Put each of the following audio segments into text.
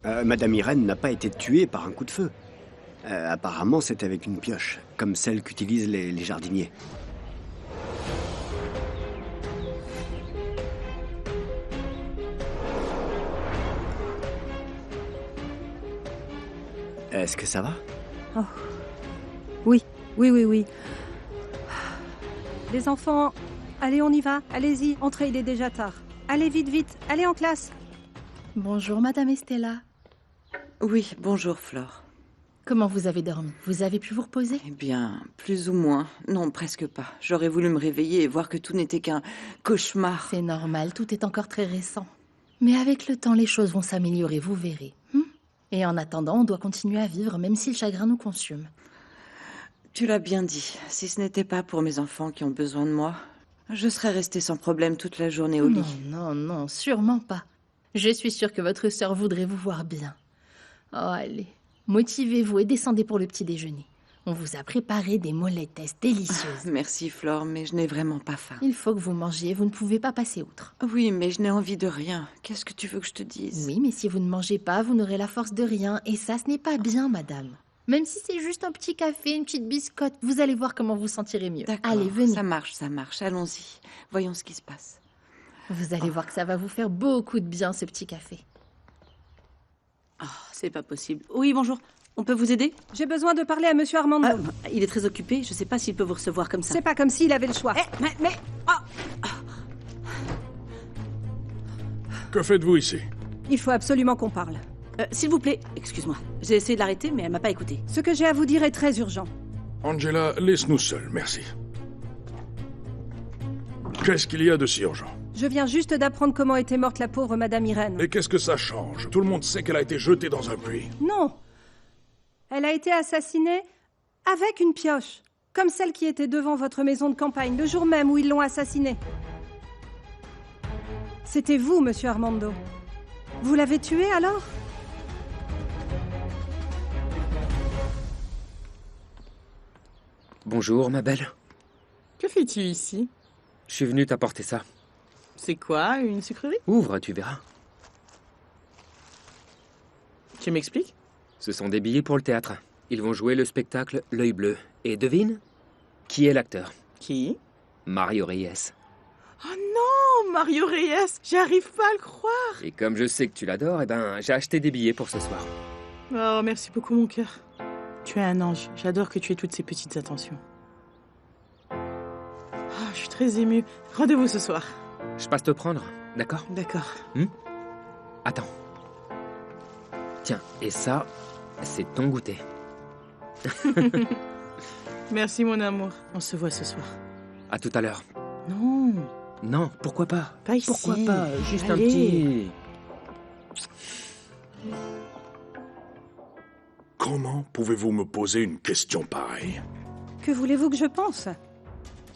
Madame Irène n'a pas été tuée par un coup de feu. Apparemment, c'est avec une pioche, comme celle qu'utilisent les jardiniers. Est-ce que ça va? Oh. Oui, oui. Les enfants, allez, on y va. Allez-y, entrez, il est déjà tard. Allez, vite, allez en classe. Bonjour, Madame Estella. Oui, bonjour Flore. Comment vous avez dormi? Vous avez pu vous reposer? Eh bien, plus ou moins. Non, presque pas. J'aurais voulu me réveiller et voir que tout n'était qu'un cauchemar. C'est normal, tout est encore très récent. Mais avec le temps, les choses vont s'améliorer, vous verrez. Et en attendant, on doit continuer à vivre, même si le chagrin nous consume. Tu l'as bien dit. Si ce n'était pas pour mes enfants qui ont besoin de moi, je serais restée sans problème toute la journée au lit. Non, sûrement pas. Je suis sûre que votre sœur voudrait vous voir bien. Oh, allez, motivez-vous et descendez pour le petit déjeuner. On vous a préparé des molettes délicieuses. Merci Flore, mais je n'ai vraiment pas faim. Il faut que vous mangiez, vous ne pouvez pas passer outre. Oui, mais je n'ai envie de rien. Qu'est-ce que tu veux que je te dise? Oui, mais si vous ne mangez pas, vous n'aurez la force de rien. Et ça, ce n'est pas bien, madame. Même si c'est juste un petit café, une petite biscotte, vous allez voir comment vous sentirez mieux. D'accord, allez, venez. Ça marche. Allons-y. Voyons ce qui se passe. Vous allez voir que ça va vous faire beaucoup de bien, ce petit café. Oh, c'est pas possible. Oui, bonjour. On peut vous aider? J'ai besoin de parler à Monsieur Armando. Il est très occupé. Je sais pas s'il peut vous recevoir comme ça. C'est pas comme s'il avait le choix. Que faites-vous ici? Il faut absolument qu'on parle. S'il vous plaît, excuse-moi. J'ai essayé de l'arrêter, mais elle m'a pas écouté. Ce que j'ai à vous dire est très urgent. Angela, laisse-nous seuls, merci. Qu'est-ce qu'il y a de si urgent? Je viens juste d'apprendre comment était morte la pauvre Madame Irène. Et qu'est-ce que ça change? Tout le monde sait qu'elle a été jetée dans un puits. Non. Elle a été assassinée avec une pioche, comme celle qui était devant votre maison de campagne, le jour même où ils l'ont assassinée. C'était vous, Monsieur Armando. Vous l'avez tuée alors? Bonjour, ma belle. Que fais-tu ici? Je suis venu t'apporter ça. C'est quoi, une sucrerie? Ouvre, tu verras. Tu m'expliques? Ce sont des billets pour le théâtre. Ils vont jouer le spectacle L'œil bleu. Et devine qui est l'acteur? Qui? Mario Reyes. Oh non, Mario Reyes, j'arrive pas à le croire. Et comme je sais que tu l'adores, j'ai acheté des billets pour ce soir. Oh, merci beaucoup, mon cœur. Tu es un ange. J'adore que tu aies toutes ces petites attentions. Oh, je suis très émue. Rendez-vous ce soir. Je passe te prendre, d'accord? D'accord. Attends. Tiens, et ça, c'est ton goûter. Merci, mon amour. On se voit ce soir. À tout à l'heure. Non. Non, pourquoi pas? Pas ici. Pourquoi pas? Juste un Allez. petit... Comment pouvez-vous me poser une question pareille? Que voulez-vous que je pense?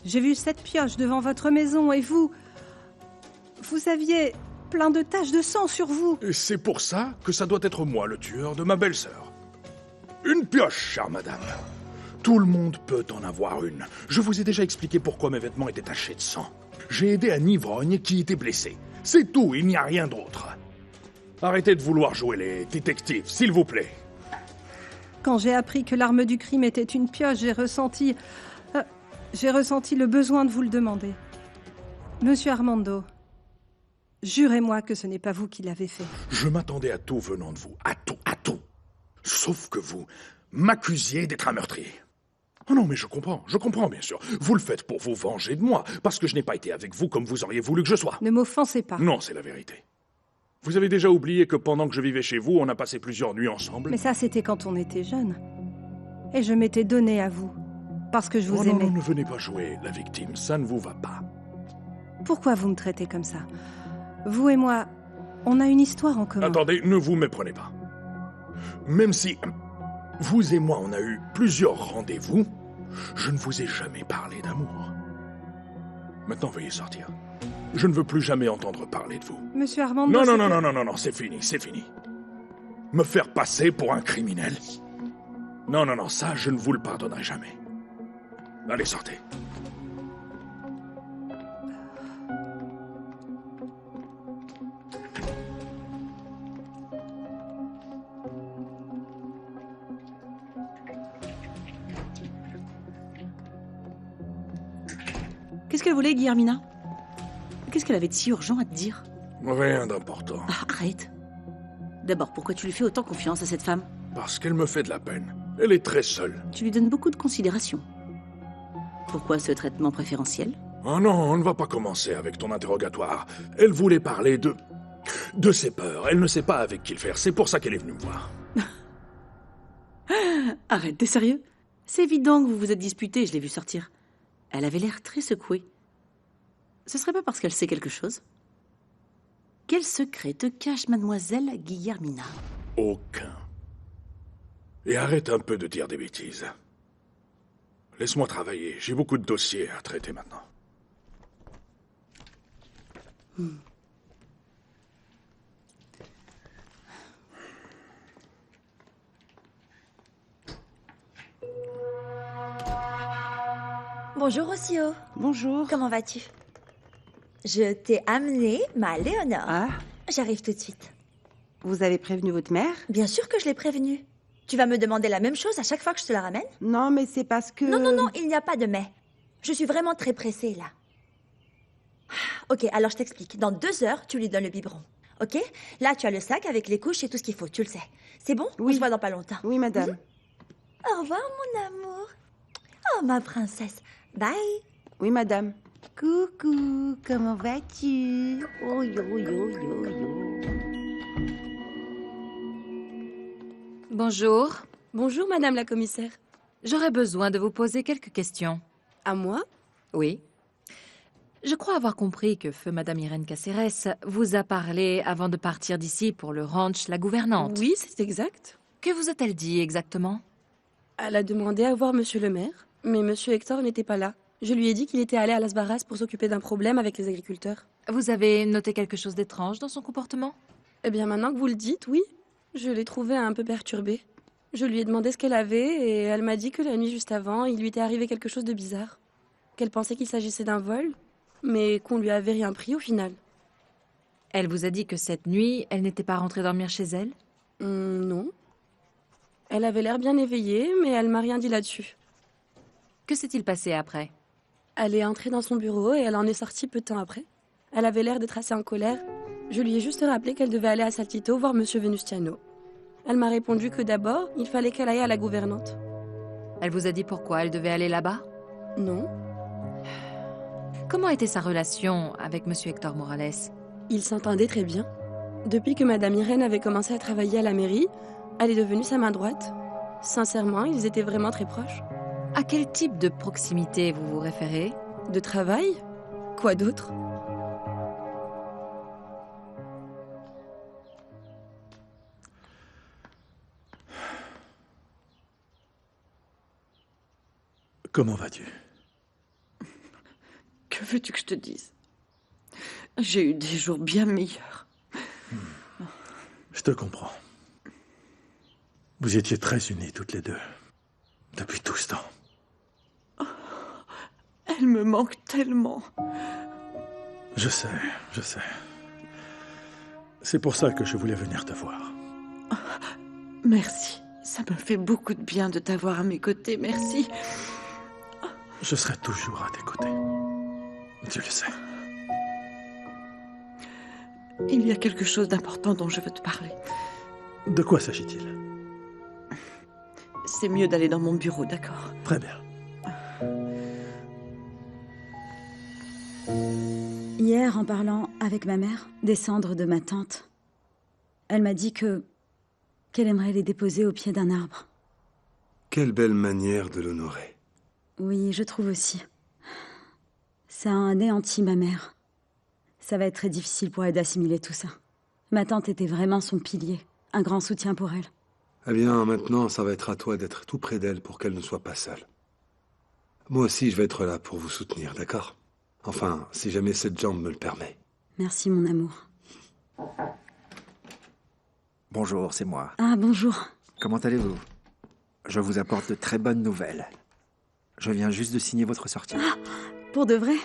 J'ai vu cette pioche devant votre maison et vous aviez plein de taches de sang sur vous. Et c'est pour ça que ça doit être moi le tueur de ma belle-sœur. Une pioche, chère madame. Tout le monde peut en avoir une. Je vous ai déjà expliqué pourquoi mes vêtements étaient tachés de sang. J'ai aidé un ivrogne qui était blessé. C'est tout, il n'y a rien d'autre. Arrêtez de vouloir jouer les détectives, s'il vous plaît. Quand j'ai appris que l'arme du crime était une pioche, j'ai ressenti le besoin de vous le demander. Monsieur Armando, jurez-moi que ce n'est pas vous qui l'avez fait. Je m'attendais à tout venant de vous. À tout. Sauf que vous m'accusiez d'être un meurtrier. Oh non, mais je comprends bien sûr. Vous le faites pour vous venger de moi, parce que je n'ai pas été avec vous comme vous auriez voulu que je sois. Ne m'offensez pas. Non, c'est la vérité. Vous avez déjà oublié que pendant que je vivais chez vous, on a passé plusieurs nuits ensemble? Mais ça, c'était quand on était jeunes. Et je m'étais donnée à vous, parce que je vous Oh non, aimais. non, ne venez pas jouer la victime, ça ne vous va pas. Pourquoi vous me traitez comme ça? Vous et moi, on a une histoire en commun. Attendez, ne vous méprenez pas. Même si vous et moi, on a eu plusieurs rendez-vous, je ne vous ai jamais parlé d'amour. Maintenant, veuillez sortir. Je ne veux plus jamais entendre parler de vous. Monsieur Armando... Non, c'est fini. Me faire passer pour un criminel? Non, ça, je ne vous le pardonnerai jamais. Allez, sortez. Qu'est-ce qu'elle voulait, Guillermina? Qu'est-ce qu'elle avait de si urgent à te dire? Rien d'important. Ah, arrête. D'abord, pourquoi tu lui fais autant confiance à cette femme? Parce qu'elle me fait de la peine. Elle est très seule. Tu lui donnes beaucoup de considération. Pourquoi ce traitement préférentiel? Oh non, on ne va pas commencer avec ton interrogatoire. Elle voulait parler de ses peurs. Elle ne sait pas avec qui le faire. C'est pour ça qu'elle est venue me voir. Arrête, t'es sérieux? C'est évident que vous vous êtes disputés, je l'ai vu sortir. Elle avait l'air très secouée. Ce serait pas parce qu'elle sait quelque chose? Quel secret te cache mademoiselle Guillermina? Aucun. Et arrête un peu de dire des bêtises. Laisse-moi travailler. J'ai beaucoup de dossiers à traiter maintenant. Bonjour, Rocio. Bonjour. Comment vas-tu? Je t'ai amené ma Léonore. Ah, J'arrive tout de suite. vous avez prévenu votre mère? Bien sûr que je l'ai prévenue. Tu vas me demander la même chose à chaque fois que je te la ramène? Non, mais c'est parce que... Non, il n'y a pas de mais. Je suis vraiment très pressée, là. Ok, alors je t'explique. Dans 2 heures, tu lui donnes le biberon. Ok? Là, tu as le sac avec les couches et tout ce qu'il faut, tu le sais. C'est bon? Oui. On se voit dans pas longtemps. Oui, madame. Au revoir, mon amour. Oh, ma princesse. Bye. Oui, madame. Coucou, comment vas-tu? Oh, yo, yo, yo, yo. Bonjour. Bonjour, madame la commissaire. J'aurais besoin de vous poser quelques questions. À moi? Oui. Je crois avoir compris que feu madame Irène Caceres vous a parlé avant de partir d'ici pour le ranch La Gouvernante. Oui, c'est exact. Que vous a-t-elle dit exactement? Elle a demandé à voir monsieur le maire, mais monsieur Hector n'était pas là. Je lui ai dit qu'il était allé à Las Barras pour s'occuper d'un problème avec les agriculteurs. Vous avez noté quelque chose d'étrange dans son comportement? Eh bien, maintenant que vous le dites, oui. Je l'ai trouvée un peu perturbée. Je lui ai demandé ce qu'elle avait et elle m'a dit que la nuit juste avant, il lui était arrivé quelque chose de bizarre. Qu'elle pensait qu'il s'agissait d'un vol, mais qu'on lui avait rien pris au final. Elle vous a dit que cette nuit, elle n'était pas rentrée dormir chez elle? Non. Elle avait l'air bien éveillée, mais elle m'a rien dit là-dessus. Que s'est-il passé après? Elle est entrée dans son bureau et elle en est sortie peu de temps après. Elle avait l'air d'être assez en colère. Je lui ai juste rappelé qu'elle devait aller à Saltito voir monsieur Venustiano. Elle m'a répondu que d'abord, il fallait qu'elle aille à la gouvernante. Elle vous a dit pourquoi elle devait aller là-bas? Non. Comment était sa relation avec monsieur Hector Morales? Ils s'entendaient très bien. Depuis que madame Irène avait commencé à travailler à la mairie, elle est devenue sa main droite. Sincèrement, ils étaient vraiment très proches. À quel type de proximité vous vous référez? De travail? Quoi d'autre? Comment vas-tu? Que veux-tu que je te dise? J'ai eu des jours bien meilleurs. Je te comprends. Vous étiez très unis toutes les deux. Depuis tout ce temps. Elle me manque tellement. Je sais. C'est pour ça que je voulais venir te voir. Merci. Ça me fait beaucoup de bien de t'avoir à mes côtés. Merci. Je serai toujours à tes côtés. Tu le sais. Il y a quelque chose d'important dont je veux te parler. De quoi s'agit-il? C'est mieux d'aller dans mon bureau, d'accord? Très bien. Hier, en parlant avec ma mère des cendres de ma tante, elle m'a dit qu'elle aimerait les déposer au pied d'un arbre. Quelle belle manière de l'honorer. Oui, je trouve aussi. Ça a anéanti ma mère. Ça va être très difficile pour elle d'assimiler tout ça. Ma tante était vraiment son pilier, un grand soutien pour elle. Eh bien, maintenant, ça va être à toi d'être tout près d'elle pour qu'elle ne soit pas seule. Moi aussi, je vais être là pour vous soutenir, d'accord? Enfin, si jamais cette jambe me le permet. Merci, mon amour. Bonjour, c'est moi. Ah, bonjour. Comment allez-vous? Je vous apporte de très bonnes nouvelles. Je viens juste de signer votre sortie. Ah, pour de vrai?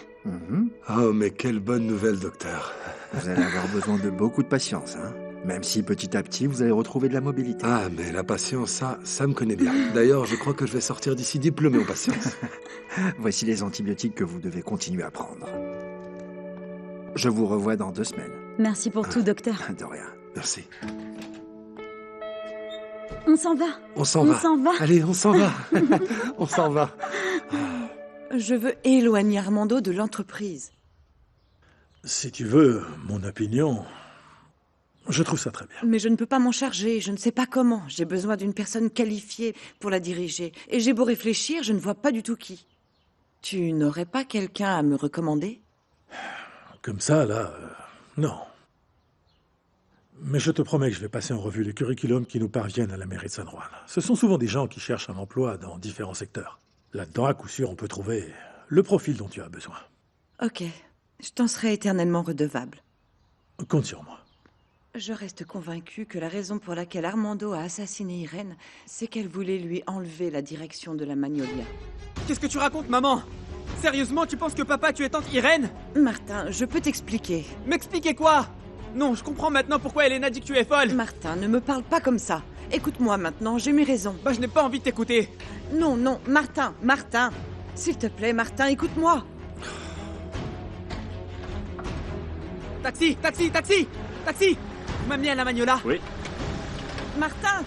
Oh, mais quelle bonne nouvelle, docteur. Vous allez avoir besoin de beaucoup de patience, hein? Même si petit à petit, vous allez retrouver de la mobilité. Ah, mais la patience, ça me connaît bien. D'ailleurs, je crois que je vais sortir d'ici diplômé en patience. Voici les antibiotiques que vous devez continuer à prendre. Je vous revois dans 2 semaines. Merci pour tout, docteur. De rien. Merci. On s'en va. On s'en va. Allez, on s'en va. On s'en va. Je veux éloigner Armando de l'entreprise. Si tu veux mon opinion, je trouve ça très bien. Mais je ne peux pas m'en charger, je ne sais pas comment. J'ai besoin d'une personne qualifiée pour la diriger. Et j'ai beau réfléchir, je ne vois pas du tout qui. Tu n'aurais pas quelqu'un à me recommander? Comme ça, là, non. Mais je te promets que je vais passer en revue les curriculums qui nous parviennent à la mairie de San Juan. Ce sont souvent des gens qui cherchent un emploi dans différents secteurs. Là-dedans, à coup sûr, on peut trouver le profil dont tu as besoin. Ok, je t'en serai éternellement redevable. Compte sur moi. Je reste convaincue que la raison pour laquelle Armando a assassiné Irène, c'est qu'elle voulait lui enlever la direction de la Magnolia. Qu'est-ce que tu racontes, maman? Sérieusement, tu penses que papa a tué tante Irène? Martin, je peux t'expliquer. M'expliquer quoi? Non, je comprends maintenant pourquoi Elena dit que tu es folle. Martin, ne me parle pas comme ça. Écoute-moi maintenant, j'ai mes raisons. Bah, je n'ai pas envie de t'écouter. Non, Martin, s'il te plaît, Martin, écoute-moi. Taxi! Vous m'amenez à la Magnola? Oui. Martin!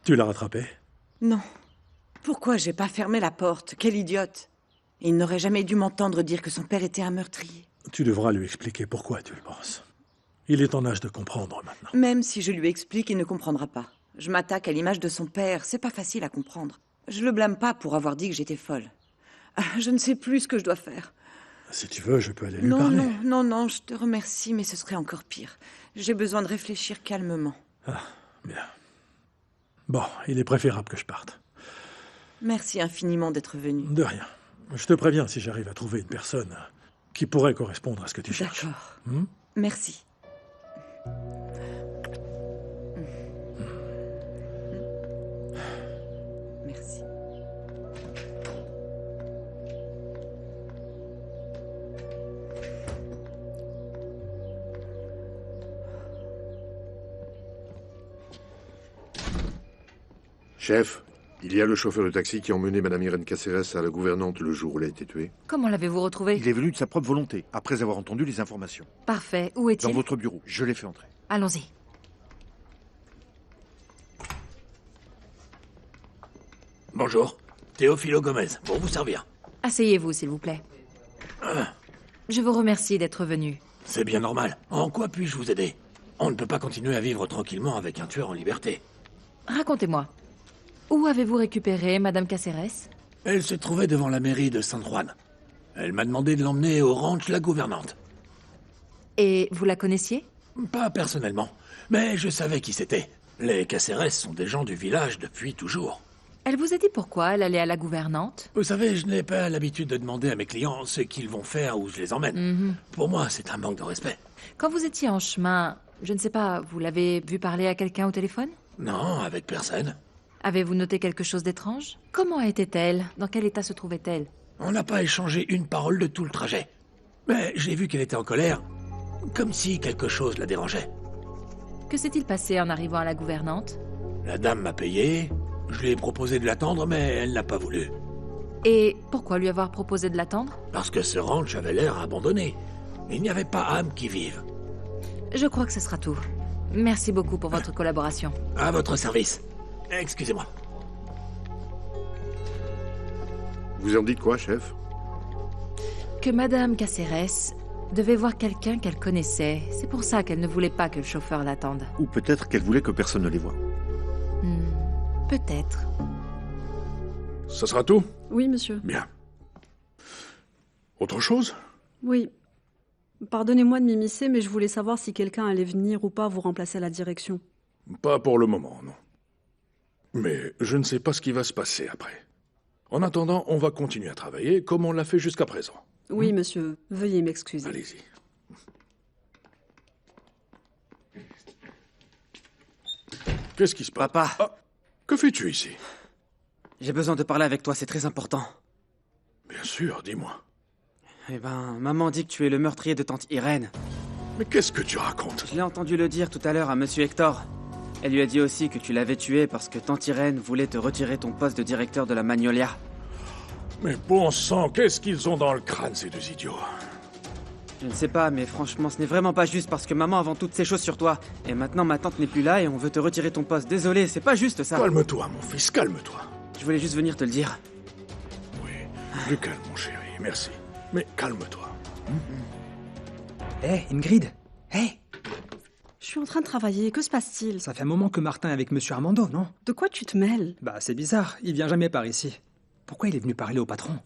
Tu l'as rattrapé? Non. Pourquoi j'ai pas fermé la porte? Quelle idiote! Il n'aurait jamais dû m'entendre dire que son père était un meurtrier. Tu devras lui expliquer pourquoi tu le penses. Il est en âge de comprendre maintenant. Même si je lui explique, il ne comprendra pas. Je m'attaque à l'image de son père, c'est pas facile à comprendre. Je le blâme pas pour avoir dit que j'étais folle. Je ne sais plus ce que je dois faire. Si tu veux, je peux aller lui parler. Non, je te remercie, mais ce serait encore pire. J'ai besoin de réfléchir calmement. Ah, bien. Bon, il est préférable que je parte. Merci infiniment d'être venu. De rien. Je te préviens si j'arrive à trouver une personne qui pourrait correspondre à ce que tu cherches. D'accord. Hmm? Merci. Merci. Chef, il y a le chauffeur de taxi qui a emmené Madame Irène Caceres à la gouvernante le jour où elle a été tuée. Comment l'avez-vous retrouvé? Il est venu de sa propre volonté, après avoir entendu les informations. Parfait. Où est-il? Dans votre bureau. Je l'ai fait entrer. Allons-y. Bonjour. Teofilo Gomez. Pour vous servir. Asseyez-vous, s'il vous plaît. Je vous remercie d'être venu. C'est bien normal. En quoi puis-je vous aider? On ne peut pas continuer à vivre tranquillement avec un tueur en liberté. Racontez-moi. Où avez-vous récupéré Madame Caceres? Elle se trouvait devant la mairie de San Juan. Elle m'a demandé de l'emmener au ranch La Gouvernante. Et vous la connaissiez? Pas personnellement, mais je savais qui c'était. Les Caceres sont des gens du village depuis toujours. Elle vous a dit pourquoi elle allait à la gouvernante? Vous savez, je n'ai pas l'habitude de demander à mes clients ce qu'ils vont faire ou je les emmène. Pour moi, c'est un manque de respect. Quand vous étiez en chemin, je ne sais pas, vous l'avez vu parler à quelqu'un au téléphone? Non, avec personne. Avez-vous noté quelque chose d'étrange? Comment était-elle? Dans quel état se trouvait-elle? On n'a pas échangé une parole de tout le trajet. Mais j'ai vu qu'elle était en colère, comme si quelque chose la dérangeait. Que s'est-il passé en arrivant à la gouvernante? La dame m'a payé, je lui ai proposé de l'attendre, mais elle n'a pas voulu. Et pourquoi lui avoir proposé de l'attendre? Parce que ce ranch avait l'air abandonné. Il n'y avait pas âme qui vive. Je crois que ce sera tout. Merci beaucoup pour votre collaboration. À votre service. Excusez-moi. Vous en dites quoi, chef? Que Madame Caceres devait voir quelqu'un qu'elle connaissait. C'est pour ça qu'elle ne voulait pas que le chauffeur l'attende. Ou peut-être qu'elle voulait que personne ne les voie. Peut-être. Ça sera tout? Oui, monsieur. Bien. Autre chose? Oui. Pardonnez-moi de m'immiscer, mais je voulais savoir si quelqu'un allait venir ou pas vous remplacer à la direction. Pas pour le moment, non. Mais je ne sais pas ce qui va se passer après. En attendant, on va continuer à travailler comme on l'a fait jusqu'à présent. Oui, monsieur. Veuillez m'excuser. Allez-y. Qu'est-ce qui se passe? Papa. Ah, que fais-tu ici? J'ai besoin de parler avec toi, c'est très important. Bien sûr, dis-moi. Eh ben, maman dit que tu es le meurtrier de tante Irène. Mais qu'est-ce que tu racontes? Je l'ai entendu le dire tout à l'heure à monsieur Hector. Elle lui a dit aussi que tu l'avais tué parce que tante Irène voulait te retirer ton poste de directeur de la Magnolia. Mais bon sang, qu'est-ce qu'ils ont dans le crâne, ces deux idiots? Je ne sais pas, mais franchement, ce n'est vraiment pas juste parce que maman a vendu toutes ces choses sur toi. Et maintenant, ma tante n'est plus là et on veut te retirer ton poste. Désolé, c'est pas juste ça. Calme-toi, mon fils, calme-toi. Je voulais juste venir te le dire. Du calme, mon chéri, merci. Mais calme-toi. Hé, Ingrid. Hé. Je suis en train de travailler, que se passe-t-il? Ça fait un moment que Martin est avec monsieur Armando, non? De quoi tu te mêles? Bah, c'est bizarre, il vient jamais par ici. Pourquoi il est venu parler au patron?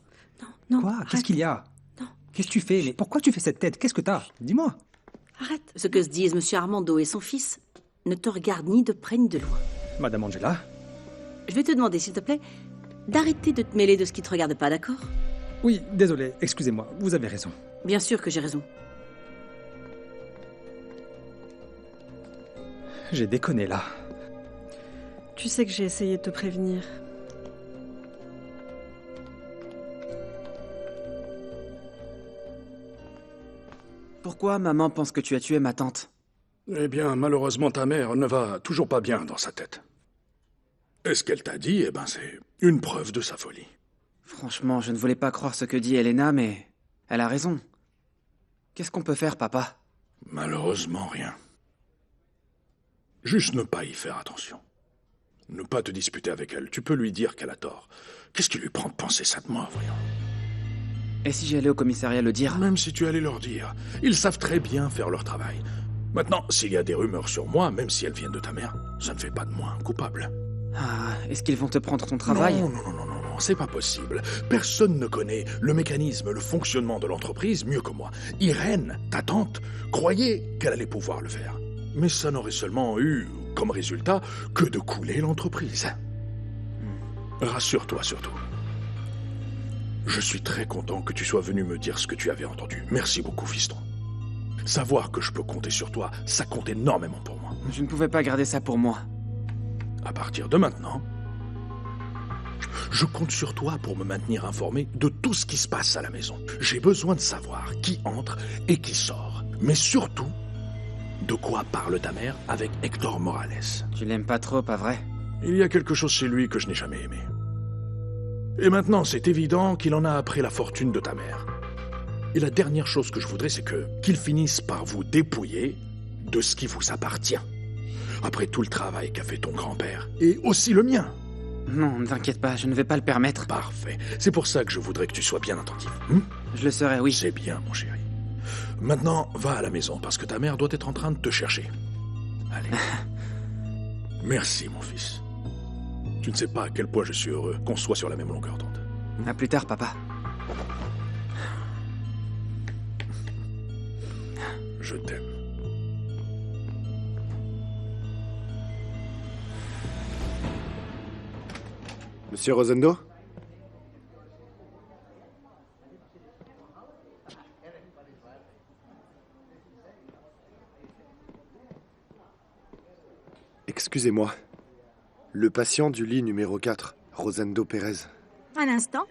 Non, Quoi? arrête. Qu'est-ce qu'il y a? Non. Qu'est-ce que tu fais? Mais pourquoi tu fais cette tête? Qu'est-ce que t'as? Dis-moi. Arrête. Ce que se disent monsieur Armando et son fils ne te regardent ni de près ni de loin. Madame Angela? Je vais te demander, s'il te plaît, d'arrêter de te mêler de ce qui te regarde pas, d'accord? Oui, désolé, excusez-moi, vous avez raison. Bien sûr que j'ai raison. J'ai déconné là. Tu sais que j'ai essayé de te prévenir. Pourquoi maman pense que tu as tué ma tante? Eh bien, malheureusement, ta mère ne va toujours pas bien dans sa tête. Et ce qu'elle t'a dit, eh ben, c'est une preuve de sa folie. Franchement, je ne voulais pas croire ce que dit Elena, mais elle a raison. Qu'est-ce qu'on peut faire, papa? Malheureusement, rien. Juste ne pas y faire attention. Ne pas te disputer avec elle. Tu peux lui dire qu'elle a tort. Qu'est-ce qui lui prend de penser ça de moi, voyons? Et si j'allais au commissariat le dire? Même si tu allais leur dire. Ils savent très bien faire leur travail. Maintenant, s'il y a des rumeurs sur moi, même si elles viennent de ta mère, ça ne fait pas de moi un coupable. Ah, est-ce qu'ils vont te prendre ton travail? Non, c'est pas possible. Personne ne connaît le mécanisme, le fonctionnement de l'entreprise mieux que moi. Irène, ta tante, croyait qu'elle allait pouvoir le faire. Mais ça n'aurait seulement eu comme résultat que de couler l'entreprise. Rassure-toi surtout. Je suis très content que tu sois venu me dire ce que tu avais entendu. Merci beaucoup, fiston. Savoir que je peux compter sur toi, ça compte énormément pour moi. Je ne pouvais pas garder ça pour moi. À partir de maintenant, je compte sur toi pour me maintenir informé de tout ce qui se passe à la maison. J'ai besoin de savoir qui entre et qui sort. Mais surtout, de quoi parle ta mère avec Hector Morales. Tu l'aimes pas trop, pas vrai? Il y a quelque chose chez lui que je n'ai jamais aimé. Et maintenant, c'est évident qu'il en a après la fortune de ta mère. Et la dernière chose que je voudrais, c'est qu'il finisse par vous dépouiller de ce qui vous appartient. Après tout le travail qu'a fait ton grand-père, et aussi le mien. Non, ne t'inquiète pas, je ne vais pas le permettre. Parfait. C'est pour ça que je voudrais que tu sois bien attentif. Je le serai, oui. C'est bien, mon chéri. Maintenant, va à la maison, parce que ta mère doit être en train de te chercher. Allez. Merci, mon fils. Tu ne sais pas à quel point je suis heureux qu'on soit sur la même longueur d'onde. À plus tard, papa. Je t'aime. Monsieur Rosendo? Excusez-moi. Le patient du lit numéro 4, Rosendo Pérez. Un instant.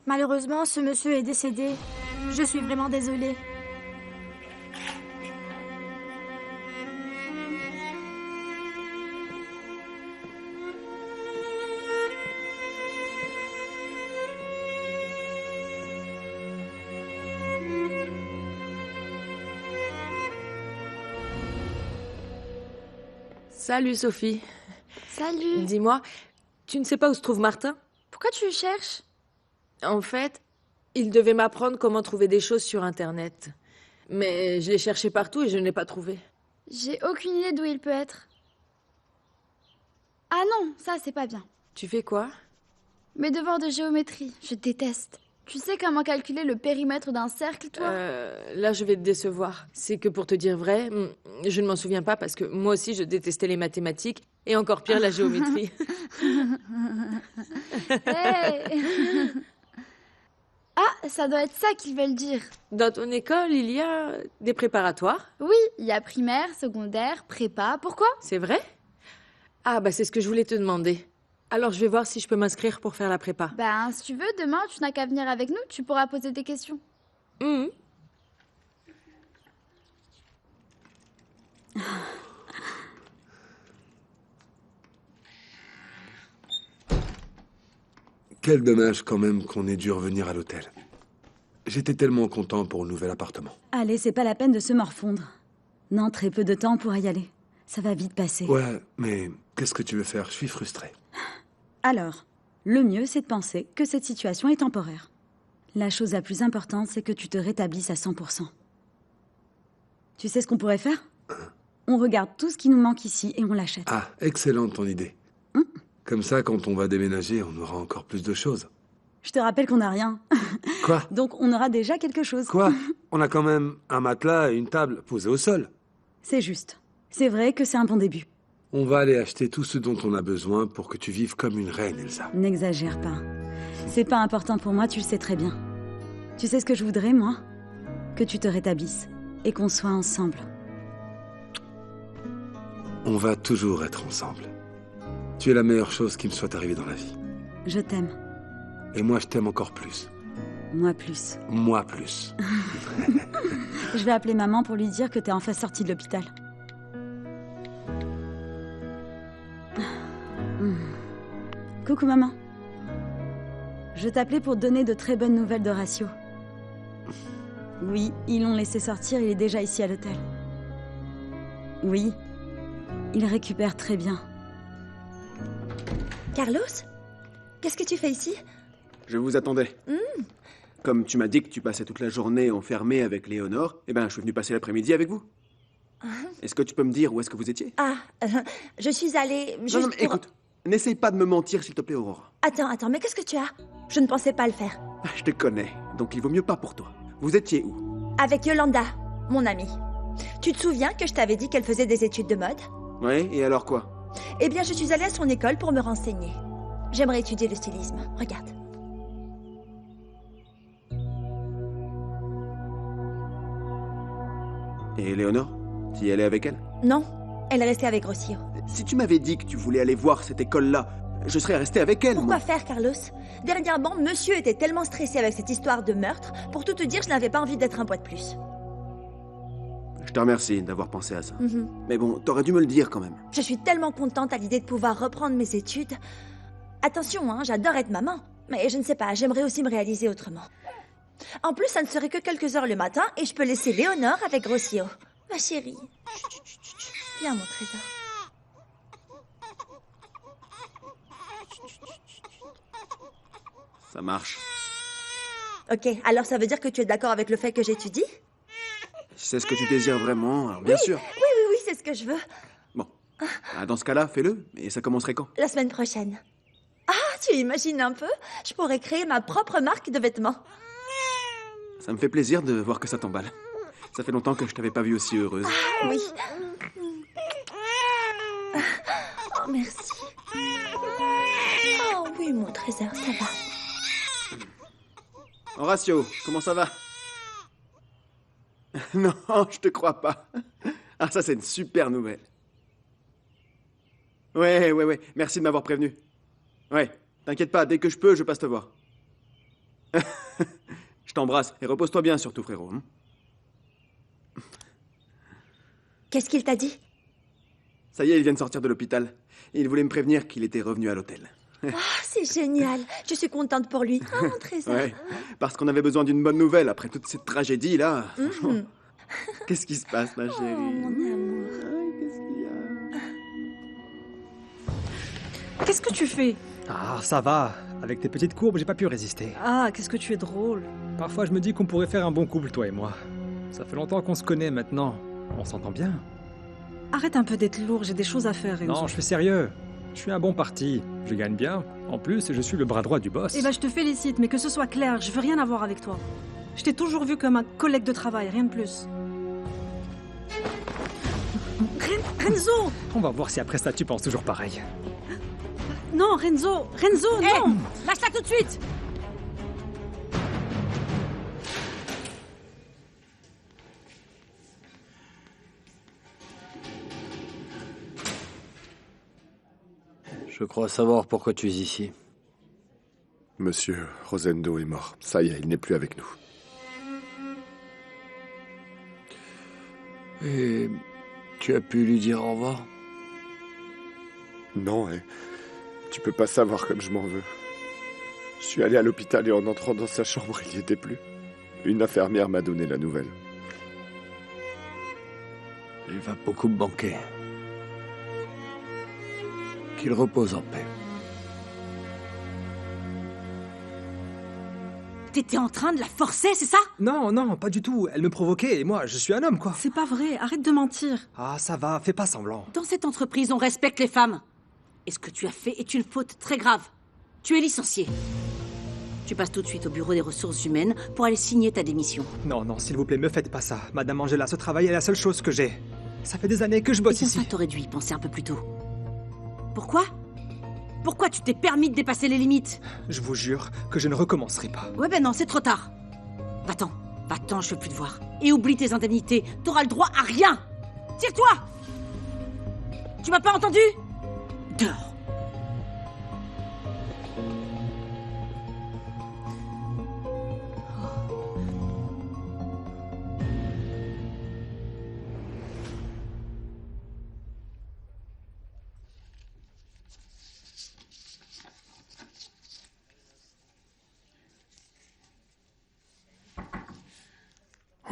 Malheureusement, ce monsieur est décédé. Je suis vraiment désolée. Salut Sophie. Salut. Dis-moi, tu ne sais pas où se trouve Martin? Pourquoi tu le cherches? En fait, il devait m'apprendre comment trouver des choses sur Internet. Mais je l'ai cherché partout et je ne l'ai pas trouvé. J'ai aucune idée d'où il peut être. Ah non, ça c'est pas bien. Tu fais quoi? Mes devoirs de géométrie, je déteste. Tu sais comment calculer le périmètre d'un cercle, toi? Là, je vais te décevoir. C'est que pour te dire vrai, je ne m'en souviens pas parce que moi aussi, je détestais les mathématiques Et encore pire, la géométrie. Hey. Ah, ça doit être ça qu'ils veulent dire. Dans ton école, il y a des préparatoires? Oui, il y a primaire, secondaire, prépa. Pourquoi? C'est vrai? Ah, bah c'est ce que je voulais te demander. Alors je vais voir si je peux m'inscrire pour faire la prépa. Ben, si tu veux, demain, tu n'as qu'à venir avec nous, tu pourras poser tes questions. Quel dommage quand même qu'on ait dû revenir à l'hôtel. J'étais tellement content pour le nouvel appartement. Allez, c'est pas la peine de se morfondre. Non, très peu de temps pour y aller. Ça va vite passer. Ouais, mais qu'est-ce que tu veux faire? Je suis frustré. Alors, le mieux, c'est de penser que cette situation est temporaire. La chose la plus importante, c'est que tu te rétablisses à 100%. Tu sais ce qu'on pourrait faire? On regarde tout ce qui nous manque ici et on l'achète. Ah, excellente ton idée. Comme ça, quand on va déménager, on aura encore plus de choses. Je te rappelle qu'on n'a rien. Quoi? Donc on aura déjà quelque chose. Quoi? On a quand même un matelas et une table posée au sol. C'est juste. C'est vrai que c'est un bon début. On va aller acheter tout ce dont on a besoin pour que tu vives comme une reine, Elsa. N'exagère pas. C'est pas important pour moi, tu le sais très bien. Tu sais ce que je voudrais, moi? Que tu te rétablisses et qu'on soit ensemble. On va toujours être ensemble. Tu es la meilleure chose qui me soit arrivée dans la vie. Je t'aime. Et moi, je t'aime encore plus. Moi plus. Moi plus. Je vais appeler maman pour lui dire que t'es enfin sortie de l'hôpital. Coucou maman. Je t'appelais pour te donner de très bonnes nouvelles d'Horatio. Oui, ils l'ont laissé sortir, il est déjà ici à l'hôtel. Oui, il récupère très bien. Carlos? Qu'est-ce que tu fais ici? Je vous attendais. Comme tu m'as dit que tu passais toute la journée enfermée avec Léonore, eh ben, je suis venu passer l'après-midi avec vous. Est-ce que tu peux me dire où est-ce que vous étiez? Ah, je suis allée juste Non, mais écoute, n'essaye pas de me mentir, s'il te plaît, Aurore. Attends, mais qu'est-ce que tu as? Je ne pensais pas le faire. Je te connais, donc il vaut mieux pas pour toi. Vous étiez où? Avec Yolanda, mon amie. Tu te souviens que je t'avais dit qu'elle faisait des études de mode? Ouais, et alors quoi? Eh bien, je suis allée à son école pour me renseigner. J'aimerais étudier le stylisme. Regarde. Et Léonore? Tu y allais avec elle? Non, elle est restée avec Rocio. Si tu m'avais dit que tu voulais aller voir cette école-là, je serais resté avec elle, Pourquoi moi. faire, Carlos? Dernièrement, monsieur était tellement stressé avec cette histoire de meurtre. Pour tout te dire, je n'avais pas envie d'être un poids de plus. Je te remercie d'avoir pensé à ça. Mais bon, t'aurais dû me le dire quand même. Je suis tellement contente à l'idée de pouvoir reprendre mes études. Attention, hein, j'adore être maman. Mais je ne sais pas, j'aimerais aussi me réaliser autrement. En plus, ça ne serait que quelques heures le matin et je peux laisser Léonore avec Rocio. Ma chérie. Viens, mon trésor. Ça marche. Ok, alors ça veut dire que tu es d'accord avec le fait que j'étudie? Si c'est ce que tu désires vraiment, alors bien sûr. Oui, c'est ce que je veux. Bon. Ah, dans ce cas-là, fais-le. Et ça commencerait quand? La semaine prochaine. Ah, tu imagines un peu? Je pourrais créer ma propre marque de vêtements. Ça me fait plaisir de voir que ça t'emballe. Ça fait longtemps que je t'avais pas vue aussi heureuse. Ah, oui. Oh, merci. Oh, oui, mon trésor, ça va. Horatio, comment ça va? Non, je te crois pas. Ah, ça, c'est une super nouvelle. Ouais. Merci de m'avoir prévenu. Ouais, t'inquiète pas, dès que je peux, je passe te voir. Je t'embrasse et repose-toi bien surtout, frérot. Qu'est-ce qu'il t'a dit? Ça y est, il vient de sortir de l'hôpital. Il voulait me prévenir qu'il était revenu à l'hôtel. Oh, c'est génial. Je suis contente pour lui. Oh, mon trésor. Ouais, parce qu'on avait besoin d'une bonne nouvelle après toute cette tragédie-là. Franchement. Qu'est-ce qui se passe, ma chérie? Oh, mon amour. Qu'est-ce qu'il y a? Qu'est-ce que tu fais? Ah, ça va. Avec tes petites courbes, j'ai pas pu résister. Ah, qu'est-ce que tu es drôle. Parfois, je me dis qu'on pourrait faire un bon couple, toi et moi. Ça fait longtemps qu'on se connaît maintenant. On s'entend bien. Arrête un peu d'être lourd, j'ai des choses à faire, Renzo. Non, je suis sérieux. Je suis un bon parti. Je gagne bien. En plus, je suis le bras droit du boss. Eh ben, je te félicite, mais que ce soit clair, je veux rien avoir avec toi. Je t'ai toujours vu comme un collègue de travail, rien de plus. Renzo! On va voir si après ça tu penses toujours pareil. Non, Renzo! Renzo, non! Lâche-la tout de suite! Je crois savoir pourquoi tu es ici. Monsieur Rosendo est mort. Ça y est, il n'est plus avec nous. Et tu as pu lui dire au revoir? Non, tu peux pas savoir comme je m'en veux. Je suis allé à l'hôpital et en entrant dans sa chambre, il n'y était plus. Une infirmière m'a donné la nouvelle. Il va beaucoup me manquer. Qu'il repose en paix. T'étais en train de la forcer, c'est ça? Non, non, pas du tout. Elle me provoquait et moi, je suis un homme, quoi. C'est pas vrai, arrête de mentir. Ah, ça va, fais pas semblant. Dans cette entreprise, on respecte les femmes. Et ce que tu as fait est une faute très grave. Tu es licencié. Tu passes tout de suite au bureau des ressources humaines pour aller signer ta démission. Non, non, s'il vous plaît, me faites pas ça. Madame Angela, ce travail est la seule chose que j'ai. Ça fait des années que je bosse ici. Ça t'aurait dû y penser un peu plus tôt. Pourquoi? Pourquoi tu t'es permis de dépasser les limites? Je vous jure que je ne recommencerai pas. Ouais, ben non, c'est trop tard. Va-t'en, va-t'en, je veux plus te voir. Et oublie tes indemnités, t'auras le droit à rien. Tire-toi! Tu m'as pas entendu? Dehors.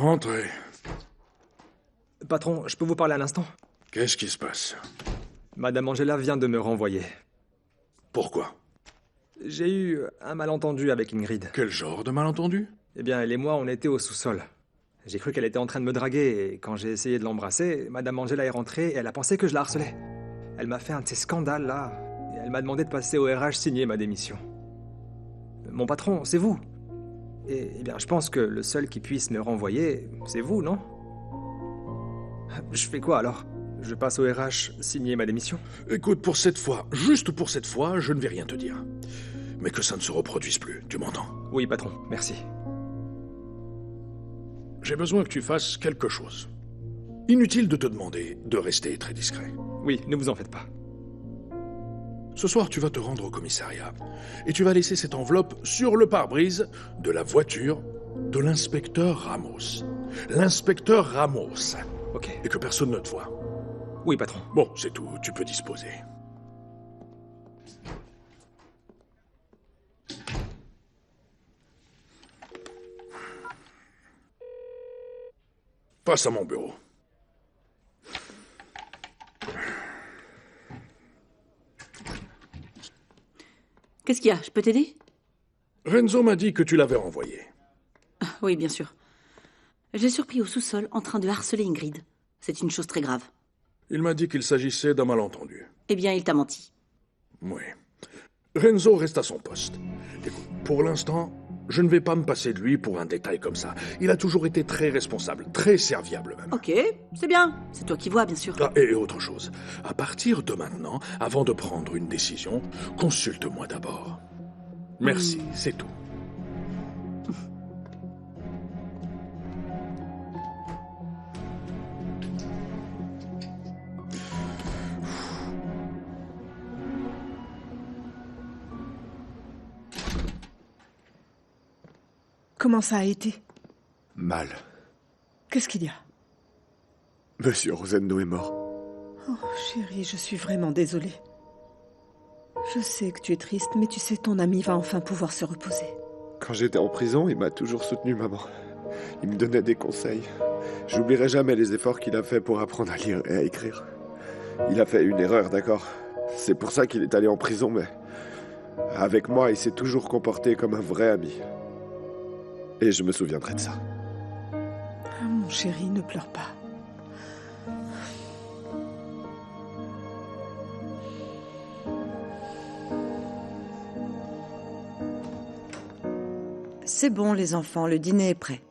Entrez. Patron, je peux vous parler un instant? Qu'est-ce qui se passe? Madame Angela vient de me renvoyer. Pourquoi? J'ai eu un malentendu avec Ingrid. Quel genre de malentendu? Eh bien, elle et moi, on était au sous-sol. J'ai cru qu'elle était en train de me draguer, et quand j'ai essayé de l'embrasser, Madame Angela est rentrée et elle a pensé que je la harcelais. Elle m'a fait un de ces scandales, là, et elle m'a demandé de passer au RH signer ma démission. Mon patron, c'est vous. Et eh bien, je pense que le seul qui puisse me renvoyer, c'est vous, non? Je fais quoi, alors? Je passe au RH signer ma démission? Écoute, pour cette fois, juste pour cette fois, je ne vais rien te dire. Mais que ça ne se reproduise plus, tu m'entends? Oui, patron, merci. J'ai besoin que tu fasses quelque chose. Inutile de te demander de rester très discret. Oui, ne vous en faites pas. Ce soir, tu vas te rendre au commissariat et tu vas laisser cette enveloppe sur le pare-brise de la voiture de l'inspecteur Ramos. L'inspecteur Ramos. Ok. Et que personne ne te voit. Oui, patron. Bon, c'est tout, tu peux disposer. Passe à mon bureau. Qu'est-ce qu'il y a? Je peux t'aider? Renzo m'a dit que tu l'avais renvoyé. Oui, bien sûr. J'ai surpris au sous-sol en train de harceler Ingrid. C'est une chose très grave. Il m'a dit qu'il s'agissait d'un malentendu. Eh bien, il t'a menti. Oui. Renzo reste à son poste. Écoute, pour l'instant, je ne vais pas me passer de lui pour un détail comme ça. Il a toujours été très responsable, très serviable même. Ok, c'est bien. C'est toi qui vois, bien sûr. Ah, et autre chose. À partir de maintenant, avant de prendre une décision, consulte-moi d'abord. Merci, c'est tout. Comment ça a été? Mal. Qu'est-ce qu'il y a? Monsieur Rosendo est mort. Oh, chérie, je suis vraiment désolée. Je sais que tu es triste, mais tu sais, ton ami va enfin pouvoir se reposer. Quand j'étais en prison, il m'a toujours soutenu, maman. Il me donnait des conseils. J'oublierai jamais les efforts qu'il a fait pour apprendre à lire et à écrire. Il a fait une erreur, d'accord. C'est pour ça qu'il est allé en prison, mais... avec moi, il s'est toujours comporté comme un vrai ami. Et je me souviendrai de ça. Ah, mon chéri, ne pleure pas. C'est bon, les enfants, le dîner est prêt.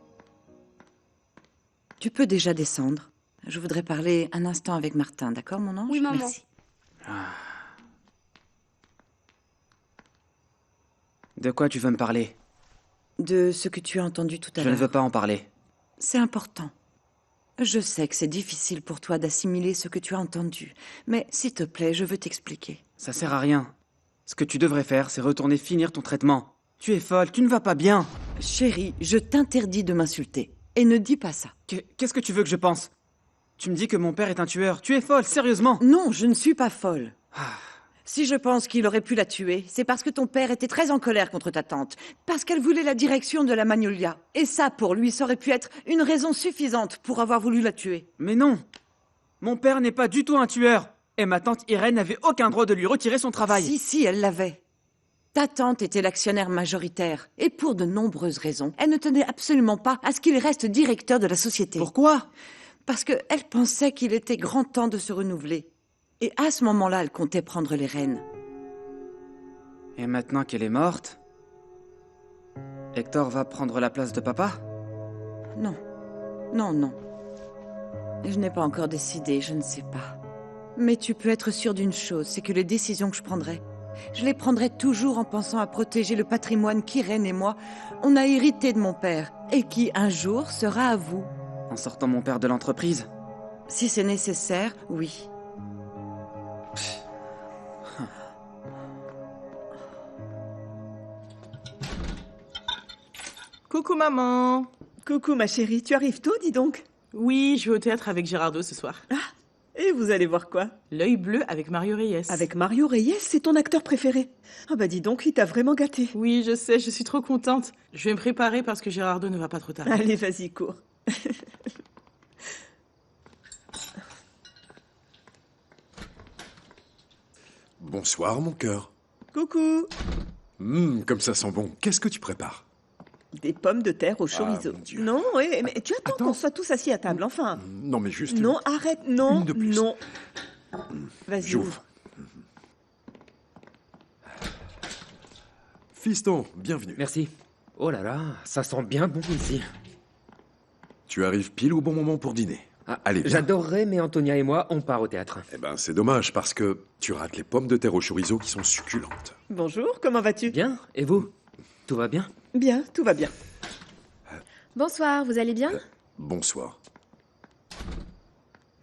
Tu peux déjà descendre. Je voudrais parler un instant avec Martin, d'accord, mon ange? Oui, maman. Merci. De quoi tu veux me parler? De ce que tu as entendu tout à Je l'heure. ne veux pas en parler. C'est important. Je sais que c'est difficile pour toi d'assimiler ce que tu as entendu, mais s'il te plaît, je veux t'expliquer. Ça sert à rien. Ce que tu devrais faire, c'est retourner finir ton traitement. Tu es folle, tu ne vas pas bien. Chérie, je t'interdis de m'insulter. Et ne dis pas ça. Qu'est-ce que tu veux que je pense? Tu me dis que mon père est un tueur. Tu es folle, sérieusement? Non, je ne suis pas folle. Si je pense qu'il aurait pu la tuer, c'est parce que ton père était très en colère contre ta tante, parce qu'elle voulait la direction de la Magnolia. Et ça, pour lui, ça aurait pu être une raison suffisante pour avoir voulu la tuer. Mais non! Mon père n'est pas du tout un tueur. Et ma tante Irène n'avait aucun droit de lui retirer son travail. Si, elle l'avait. Ta tante était l'actionnaire majoritaire, et pour de nombreuses raisons, elle ne tenait absolument pas à ce qu'il reste directeur de la société. Pourquoi? Parce qu'elle pensait qu'il était grand temps de se renouveler. Et à ce moment-là, elle comptait prendre les rênes. Et maintenant qu'elle est morte, Hector va prendre la place de papa? Non. Non. Je n'ai pas encore décidé, je ne sais pas. Mais tu peux être sûr d'une chose, c'est que les décisions que je les prendrai toujours en pensant à protéger le patrimoine qu'Irène et moi, on a hérité de mon père, et qui, un jour, sera à vous. En sortant mon père de l'entreprise? Si c'est nécessaire, oui. Coucou maman. Coucou ma chérie, tu arrives tôt, dis donc. Oui, je vais au théâtre avec Gérardo ce soir. Ah, et vous allez voir quoi? L'œil bleu avec Mario Reyes. Avec Mario Reyes, c'est ton acteur préféré. Ah bah dis donc, il t'a vraiment gâté. Oui, je sais, je suis trop contente. Je vais me préparer parce que Gérardo ne va pas trop tard. Allez, vas-y, cours. Bonsoir, mon cœur. Coucou. Comme ça sent bon. Qu'est-ce que tu prépares? Des pommes de terre au chorizo. mon Dieu. Non, oui, mais tu attends qu'on soit tous assis à table, enfin. Non, mais juste... Non, arrête, non, une de plus. non. Vas-y. J'ouvre. Fiston, bienvenue. Merci. Oh là là, ça sent bien bon ici. Tu arrives pile au bon moment pour dîner. Allez, viens. J'adorerais, mais Antonia et moi, on part au théâtre. Eh ben, c'est dommage, parce que tu rates les pommes de terre au chorizo qui sont succulentes. Bonjour, comment vas-tu? Bien, et vous? Tout va bien? Bien, tout va bien. Bonsoir, vous allez bien? Bonsoir.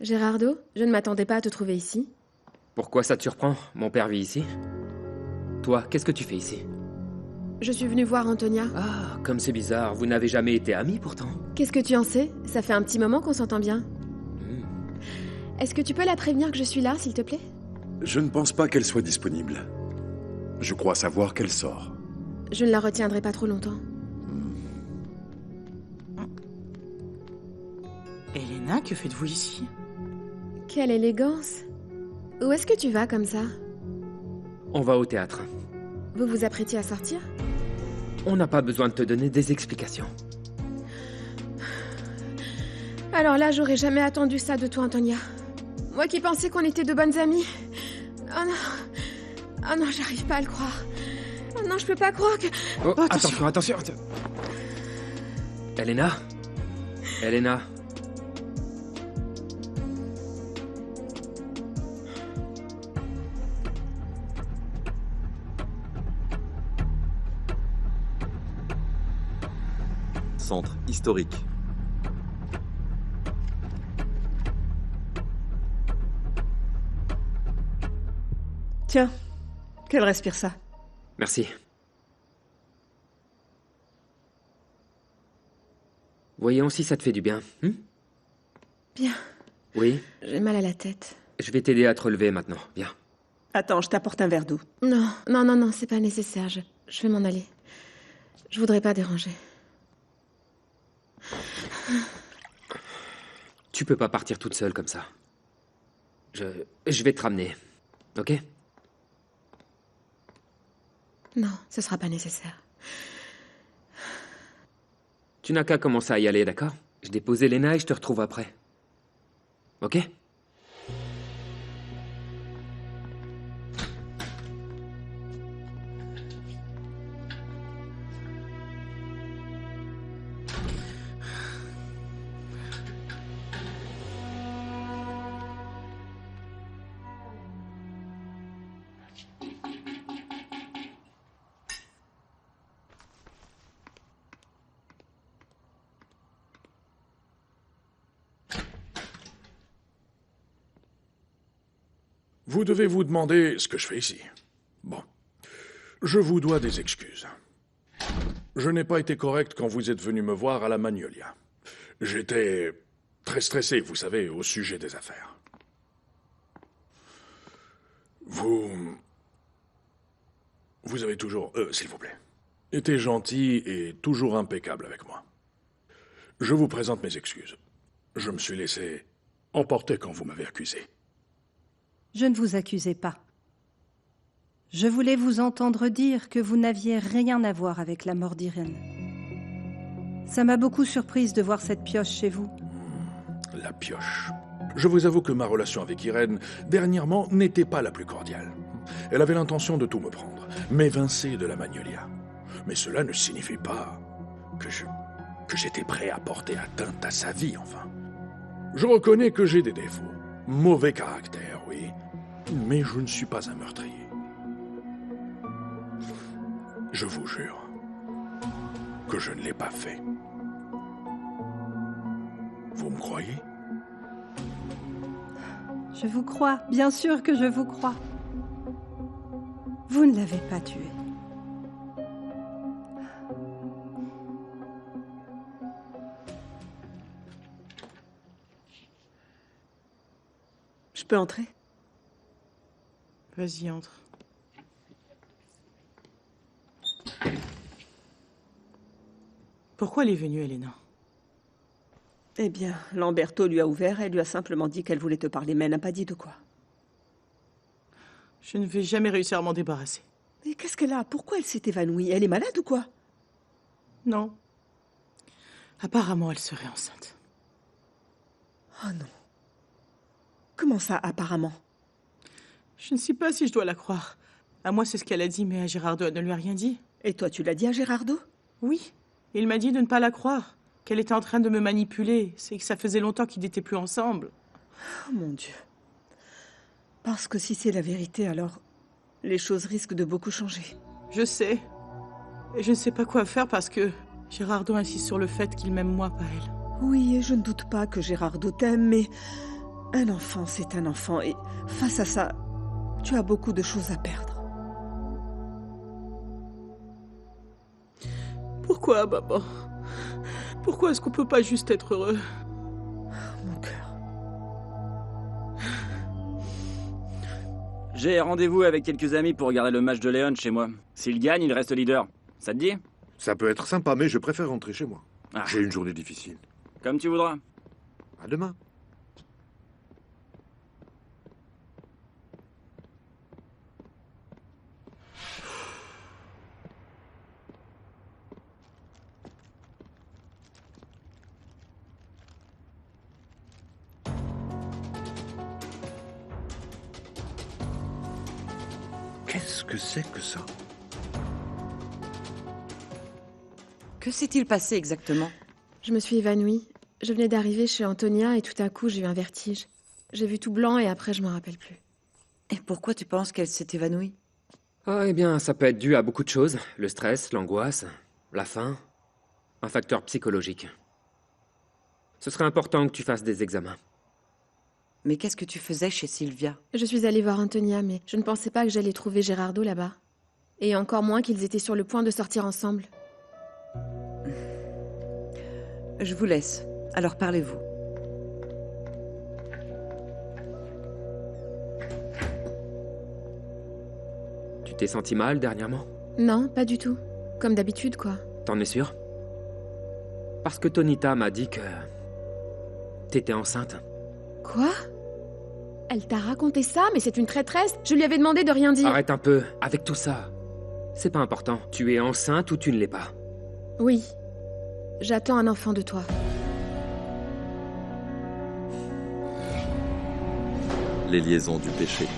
Gérardo, je ne m'attendais pas à te trouver ici. Pourquoi ça te surprend? Mon père vit ici. Toi, qu'est-ce que tu fais ici? Je suis venue voir Antonia. Ah, comme c'est bizarre, vous n'avez jamais été amis pourtant. Qu'est-ce que tu en sais? Ça fait un petit moment qu'on s'entend bien. Est-ce que tu peux la prévenir que je suis là, s'il te plaît? Je ne pense pas qu'elle soit disponible. Je crois savoir qu'elle sort. Je ne la retiendrai pas trop longtemps. Elena, que faites-vous ici? Quelle élégance! Où est-ce que tu vas comme ça? On va au théâtre. Vous vous apprêtiez à sortir? On n'a pas besoin de te donner des explications. Alors là, j'aurais jamais attendu ça de toi, Antonia. Moi qui pensais qu'on était de bonnes amies. Oh non. Oh non, j'arrive pas à le croire. Oh non, je peux pas croire que... Oh, attention. Elena? Centre historique. Tiens, qu'elle respire ça. Merci. Voyons si ça te fait du bien. Bien. Oui? J'ai mal à la tête. Je vais t'aider à te relever maintenant. Viens. Attends, je t'apporte un verre d'eau. Non, c'est pas nécessaire. Je vais m'en aller. Je voudrais pas déranger. Tu peux pas partir toute seule comme ça. Je vais te ramener. Ok? Non, ce sera pas nécessaire. Tu n'as qu'à commencer à y aller, d'accord? Je dépose Elena et je te retrouve après. Ok? Vous devez vous demander ce que je fais ici. Bon. Je vous dois des excuses. Je n'ai pas été correct quand vous êtes venu me voir à la Magnolia. J'étais très stressé, vous savez, au sujet des affaires. Vous avez toujours, s'il vous plaît, été gentil et toujours impeccable avec moi. Je vous présente mes excuses. Je me suis laissé emporter quand vous m'avez accusé. Je ne vous accusais pas. Je voulais vous entendre dire que vous n'aviez rien à voir avec la mort d'Irène. Ça m'a beaucoup surprise de voir cette pioche chez vous. La pioche. Je vous avoue que ma relation avec Irène, dernièrement, n'était pas la plus cordiale. Elle avait l'intention de tout me prendre, m'évincer de la Magnolia. Mais cela ne signifie pas que j'étais prêt à porter atteinte à sa vie, enfin. Je reconnais que j'ai des défauts. Mauvais caractère, oui. Mais je ne suis pas un meurtrier. Je vous jure que je ne l'ai pas fait. Vous me croyez? Je vous crois, bien sûr que je vous crois. Vous ne l'avez pas tué. Je peux entrer? Vas-y, entre. Pourquoi elle est venue, Elena? Eh bien, Lamberto lui a ouvert, elle lui a simplement dit qu'elle voulait te parler, mais elle n'a pas dit de quoi. Je ne vais jamais réussir à m'en débarrasser. Et qu'est-ce qu'elle a? Pourquoi elle s'est évanouie? Elle est malade ou quoi? Non. Apparemment, elle serait enceinte. Oh non. Comment ça, apparemment? Je ne sais pas si je dois la croire. À moi, c'est ce qu'elle a dit, mais à Gérardo, elle ne lui a rien dit. Et toi, tu l'as dit à Gérardo? Oui. Il m'a dit de ne pas la croire, qu'elle était en train de me manipuler. C'est que ça faisait longtemps qu'ils n'étaient plus ensemble. Oh mon Dieu. Parce que si c'est la vérité, alors les choses risquent de beaucoup changer. Je sais. Et je ne sais pas quoi faire parce que Gérardo insiste sur le fait qu'il m'aime moi, pas elle. Oui, et je ne doute pas que Gérardo t'aime, mais un enfant, c'est un enfant. Et face à ça, tu as beaucoup de choses à perdre. Pourquoi, maman? Pourquoi est-ce qu'on peut pas juste être heureux? Mon cœur. J'ai rendez-vous avec quelques amis pour regarder le match de Léon chez moi. S'il gagne, il reste leader. Ça te dit? Ça peut être sympa, mais je préfère rentrer chez moi. Ah. J'ai une journée difficile. Comme tu voudras. À demain. Qu'est-ce que c'est que ça? Que s'est-il passé exactement? Je me suis évanouie. Je venais d'arriver chez Antonia et tout à coup, j'ai eu un vertige. J'ai vu tout blanc et après, je m'en rappelle plus. Et pourquoi tu penses qu'elle s'est évanouie? Eh bien, ça peut être dû à beaucoup de choses. Le stress, l'angoisse, la faim. Un facteur psychologique. Ce serait important que tu fasses des examens. Mais qu'est-ce que tu faisais chez Sylvia? Je suis allée voir Antonia, mais je ne pensais pas que j'allais trouver Gérardo là-bas. Et encore moins qu'ils étaient sur le point de sortir ensemble. Je vous laisse. Alors parlez-vous. Tu t'es senti mal dernièrement? Non, pas du tout. Comme d'habitude, quoi. T'en es sûr? Parce que Tonita m'a dit que... t'étais enceinte. Quoi? Elle t'a raconté ça, mais c'est une traîtresse. Je lui avais demandé de rien dire. Arrête un peu, avec tout ça. C'est pas important. Tu es enceinte ou tu ne l'es pas? Oui. J'attends un enfant de toi. Les liaisons du péché.